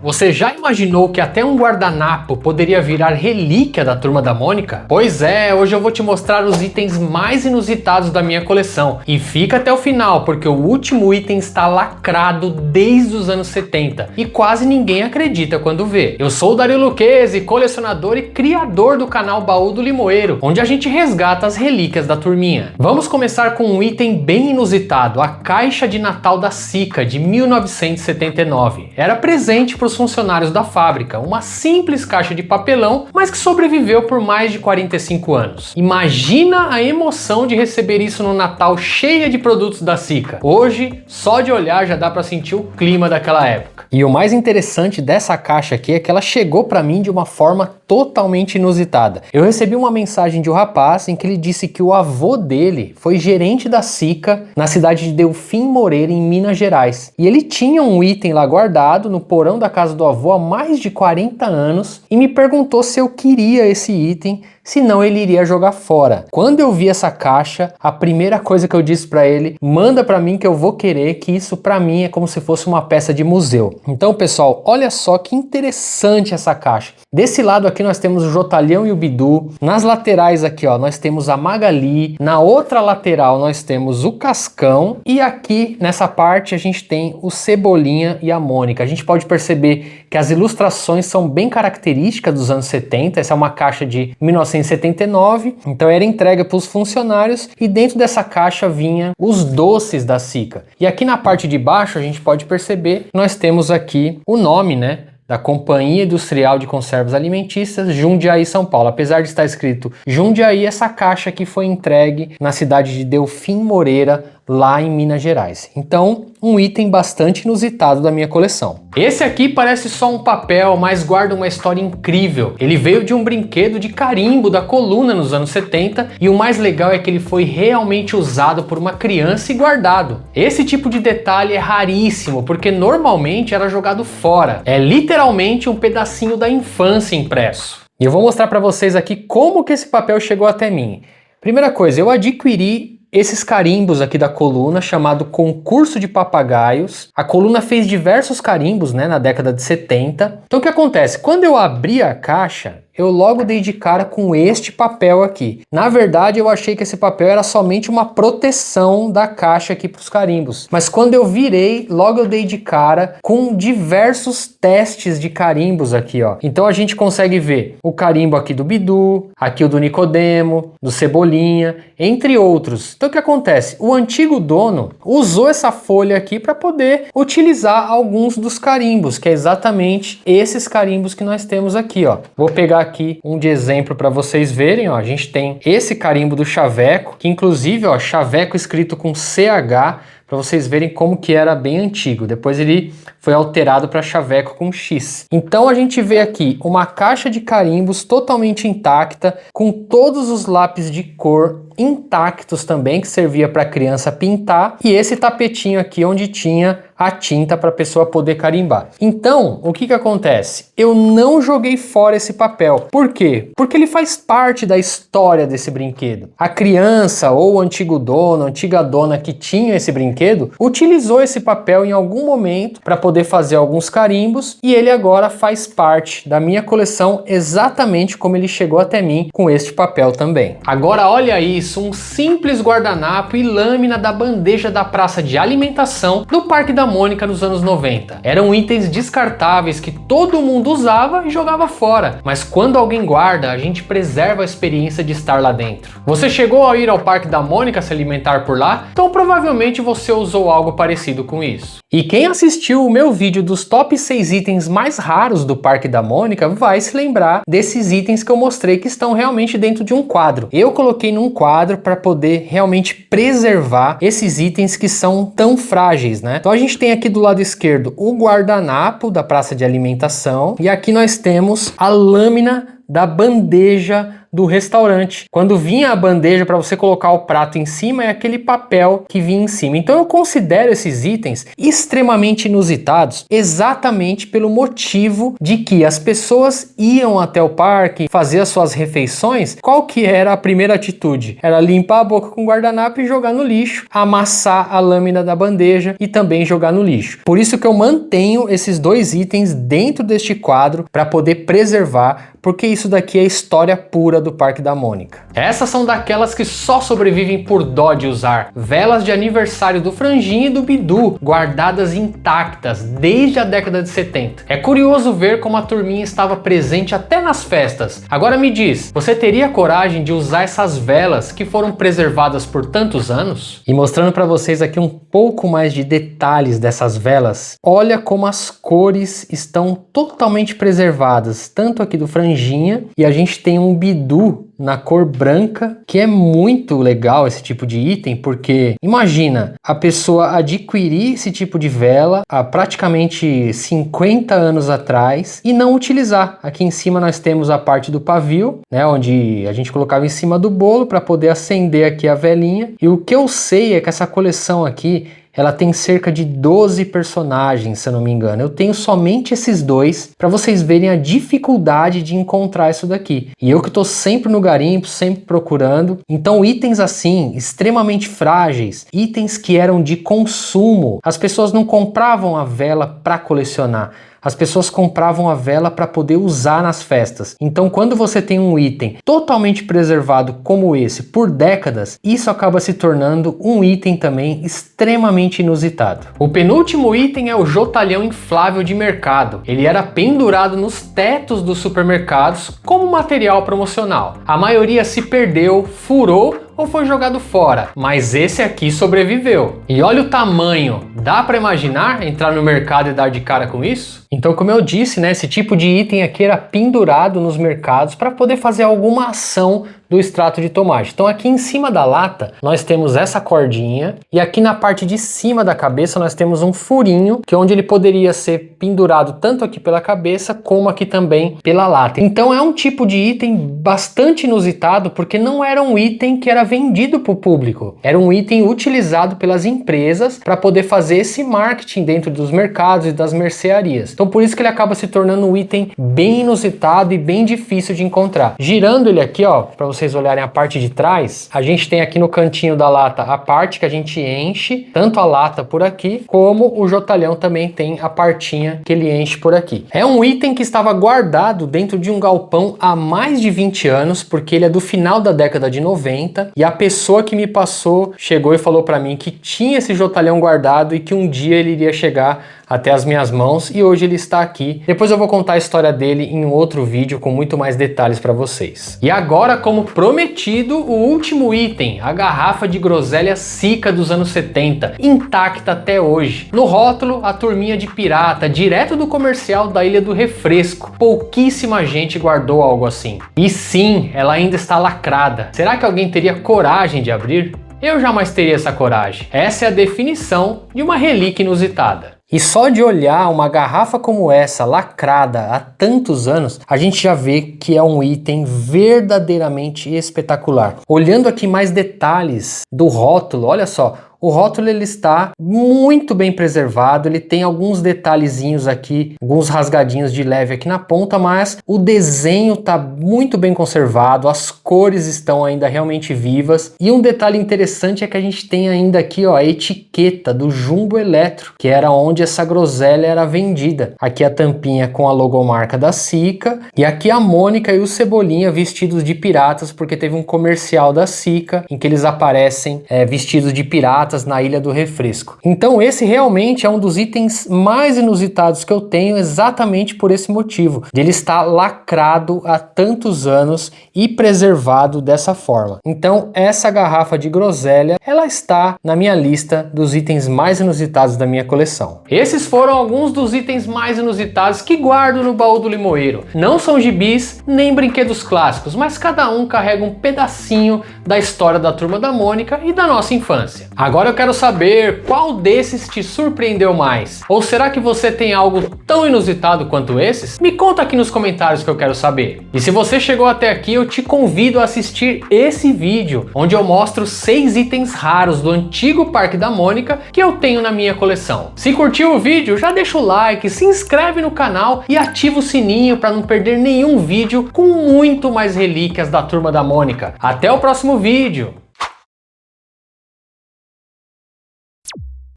Você já imaginou que até um guardanapo poderia virar relíquia da Turma da Mônica? Pois é, hoje eu vou te mostrar os itens mais inusitados da minha coleção. E fica até o final, porque o último item está lacrado desde os anos 70 e quase ninguém acredita quando vê. Eu sou o Dario Lucchesi, colecionador e criador do canal Baú do Limoeiro, onde a gente resgata as relíquias da turminha. Vamos começar com um item bem inusitado, a caixa de Natal da Sika de 1979. Era presente para os funcionários da fábrica, uma simples caixa de papelão, mas que sobreviveu por mais de 45 anos. Imagina a emoção de receber isso no Natal, cheia de produtos da Sika. Hoje, só de olhar já dá para sentir o clima daquela época. E o mais interessante dessa caixa aqui é que ela chegou para mim de uma forma totalmente inusitada. Eu recebi uma mensagem de um rapaz em que ele disse que o avô dele foi gerente da Sika na cidade de Delfim Moreira, em Minas Gerais. E ele tinha um item lá guardado no porão da casa do avô há mais de 40 anos e me perguntou se eu queria esse item, senão ele iria jogar fora. Quando eu vi essa caixa, a primeira coisa que eu disse para ele: manda para mim que eu vou querer, que isso para mim é como se fosse uma peça de museu. Então, pessoal, olha só que interessante essa caixa. Desse lado aqui nós temos o Jotalhão e o Bidu. Nas laterais aqui, ó, nós temos a Magali. Na outra lateral nós temos o Cascão. E aqui nessa parte a gente tem o Cebolinha e a Mônica. A gente pode perceber que as ilustrações são bem características dos anos 70. Essa é uma caixa de 1979. Então era entregue para os funcionários e dentro dessa caixa vinha os doces da Sika. E aqui na parte de baixo a gente pode perceber que nós temos aqui o nome, né, da Companhia Industrial de Conservas Alimentícias, Jundiaí, São Paulo. Apesar de estar escrito Jundiaí, essa caixa aqui foi entregue na cidade de Delfim Moreira, lá em Minas Gerais. Então, um item bastante inusitado da minha coleção. Esse aqui parece só um papel, mas guarda uma história incrível. Ele veio de um brinquedo de carimbo da Coluna nos anos 70 e o mais legal é que ele foi realmente usado por uma criança e guardado. Esse tipo de detalhe é raríssimo, porque normalmente era jogado fora. É literalmente um pedacinho da infância impresso. E eu vou mostrar para vocês aqui como que esse papel chegou até mim. Primeira coisa, eu adquiri esses carimbos aqui da Coluna, chamado Concurso de Papagaios. A Coluna fez diversos carimbos, né, na década de 70. Então o que acontece? Quando eu abri a caixa, eu logo dei de cara com este papel aqui. Na verdade, eu achei que esse papel era somente uma proteção da caixa aqui para os carimbos. Mas quando eu virei, logo eu dei de cara com diversos testes de carimbos aqui, ó. Então a gente consegue ver o carimbo aqui do Bidu, aqui o do Nicodemo, do Cebolinha, entre outros. Então o que acontece? O antigo dono usou essa folha aqui para poder utilizar alguns dos carimbos, que é exatamente esses carimbos que nós temos aqui, ó. Vou pegar aqui um de exemplo para vocês verem, ó. A gente tem esse carimbo do Chaveco, que inclusive, ó, Chaveco escrito com CH, para vocês verem como que era bem antigo. Depois ele foi alterado para Chaveco com X. Então a gente vê aqui uma caixa de carimbos totalmente intacta, com todos os lápis de cor intactos também, que servia para a criança pintar, e esse tapetinho aqui onde tinha a tinta para a pessoa poder carimbar. Então, o que acontece? Eu não joguei fora esse papel. Por quê? Porque ele faz parte da história desse brinquedo. A criança ou o antigo dono, a antiga dona que tinha esse brinquedo, utilizou esse papel em algum momento para poder fazer alguns carimbos, e ele agora faz parte da minha coleção exatamente como ele chegou até mim, com este papel também. Agora olha isso, um simples guardanapo e lâmina da bandeja da praça de alimentação do Parque da Mônica nos anos 90. Eram itens descartáveis que todo mundo usava e jogava fora, mas quando alguém guarda, a gente preserva a experiência de estar lá dentro. Você chegou a ir ao Parque da Mônica se alimentar por lá? Então provavelmente você usou algo parecido com isso. E quem assistiu o meu vídeo dos top 6 itens mais raros do Parque da Mônica vai se lembrar desses itens que eu mostrei que estão realmente dentro de um quadro. Eu coloquei num quadro para poder realmente preservar esses itens que são tão frágeis, né? Então a gente tem aqui do lado esquerdo o guardanapo da praça de alimentação e aqui nós temos a lâmina da bandeja do restaurante. Quando vinha a bandeja para você colocar o prato em cima, é aquele papel que vinha em cima. Então eu considero esses itens extremamente inusitados, exatamente pelo motivo de que as pessoas iam até o parque fazer as suas refeições. Qual que era a primeira atitude? Era limpar a boca com guardanapo e jogar no lixo, amassar a lâmina da bandeja e também jogar no lixo. Por isso que eu mantenho esses dois itens dentro deste quadro para poder preservar, porque isso daqui é história pura do Parque da Mônica. Essas são daquelas que só sobrevivem por dó de usar. Velas de aniversário do Franjinha e do Bidu, guardadas intactas desde a década de 70. É curioso ver como a turminha estava presente até nas festas. Agora me diz, você teria coragem de usar essas velas que foram preservadas por tantos anos? E mostrando para vocês aqui um pouco mais de detalhes dessas velas, olha como as cores estão totalmente preservadas, tanto aqui do Franjinha, e a gente tem um Bidu na cor branca, que é muito legal esse tipo de item, porque imagina a pessoa adquirir esse tipo de vela há praticamente 50 anos atrás e não utilizar. Aqui em cima nós temos a parte do pavio, né, onde a gente colocava em cima do bolo para poder acender aqui a velinha. E o que eu sei é que essa coleção aqui, ela tem cerca de 12 personagens, se eu não me engano. Eu tenho somente esses dois para vocês verem a dificuldade de encontrar isso daqui. E eu que estou sempre no garimpo, sempre procurando. Então itens assim, extremamente frágeis, itens que eram de consumo. As pessoas não compravam a vela para colecionar. As pessoas compravam a vela para poder usar nas festas. Então, quando você tem um item totalmente preservado como esse por décadas, isso acaba se tornando um item também extremamente inusitado. O penúltimo item é o jotalhão inflável de mercado. Ele era pendurado nos tetos dos supermercados como material promocional. A maioria se perdeu, furou ou foi jogado fora, mas esse aqui sobreviveu. E olha o tamanho, dá para imaginar entrar no mercado e dar de cara com isso? Então, como eu disse, né, esse tipo de item aqui era pendurado nos mercados para poder fazer alguma ação do extrato de tomate. Então aqui em cima da lata nós temos essa cordinha e aqui na parte de cima da cabeça nós temos um furinho, que é onde ele poderia ser pendurado tanto aqui pela cabeça como aqui também pela lata. Então é um tipo de item bastante inusitado, porque não era um item que era vendido para o público, era um item utilizado pelas empresas para poder fazer esse marketing dentro dos mercados e das mercearias. Então por isso que ele acaba se tornando um item bem inusitado e bem difícil de encontrar. Girando ele aqui, ó, para vocês olharem a parte de trás, a gente tem aqui no cantinho da lata a parte que a gente enche, tanto a lata por aqui, como o jotalhão também tem a partinha que ele enche por aqui. É um item que estava guardado dentro de um galpão há mais de 20 anos, porque ele é do final da década de 90, e a pessoa que me passou chegou e falou para mim que tinha esse jotalhão guardado e que um dia ele iria chegar até as minhas mãos, e hoje ele está aqui. Depois eu vou contar a história dele em um outro vídeo com muito mais detalhes para vocês. E agora, como prometido, o último item, a garrafa de groselha Sica dos anos 70, intacta até hoje. No rótulo, a turminha de pirata, direto do comercial da Ilha do Refresco. Pouquíssima gente guardou algo assim. E sim, ela ainda está lacrada. Será que alguém teria coragem de abrir? Eu jamais teria essa coragem. Essa é a definição de uma relíquia inusitada. E só de olhar uma garrafa como essa, lacrada há tantos anos, a gente já vê que é um item verdadeiramente espetacular. Olhando aqui mais detalhes do rótulo, olha só, o rótulo ele está muito bem preservado, ele tem alguns detalhezinhos aqui, alguns rasgadinhos de leve aqui na ponta, mas o desenho está muito bem conservado, as cores estão ainda realmente vivas. E um detalhe interessante é que a gente tem ainda aqui, ó, a etiqueta do Jumbo Eletro, que era onde essa groselha era vendida. Aqui a tampinha com a logomarca da Sica, e aqui a Mônica e o Cebolinha vestidos de piratas, porque teve um comercial da Sica em que eles aparecem vestidos de piratas na Ilha do Refresco. Então esse realmente é um dos itens mais inusitados que eu tenho, exatamente por esse motivo, de ele estar lacrado há tantos anos e preservado dessa forma. Então essa garrafa de groselha, ela está na minha lista dos itens mais inusitados da minha coleção. Esses foram alguns dos itens mais inusitados que guardo no baú do limoeiro. Não são gibis nem brinquedos clássicos, mas cada um carrega um pedacinho da história da Turma da Mônica e da nossa infância. Agora Agora eu quero saber qual desses te surpreendeu mais. Ou será que você tem algo tão inusitado quanto esses? Me conta aqui nos comentários que eu quero saber. E se você chegou até aqui, eu te convido a assistir esse vídeo, onde eu mostro 6 itens raros do antigo Parque da Mônica que eu tenho na minha coleção. Se curtiu o vídeo, já deixa o like, se inscreve no canal e ativa o sininho para não perder nenhum vídeo com muito mais relíquias da Turma da Mônica. Até o próximo vídeo!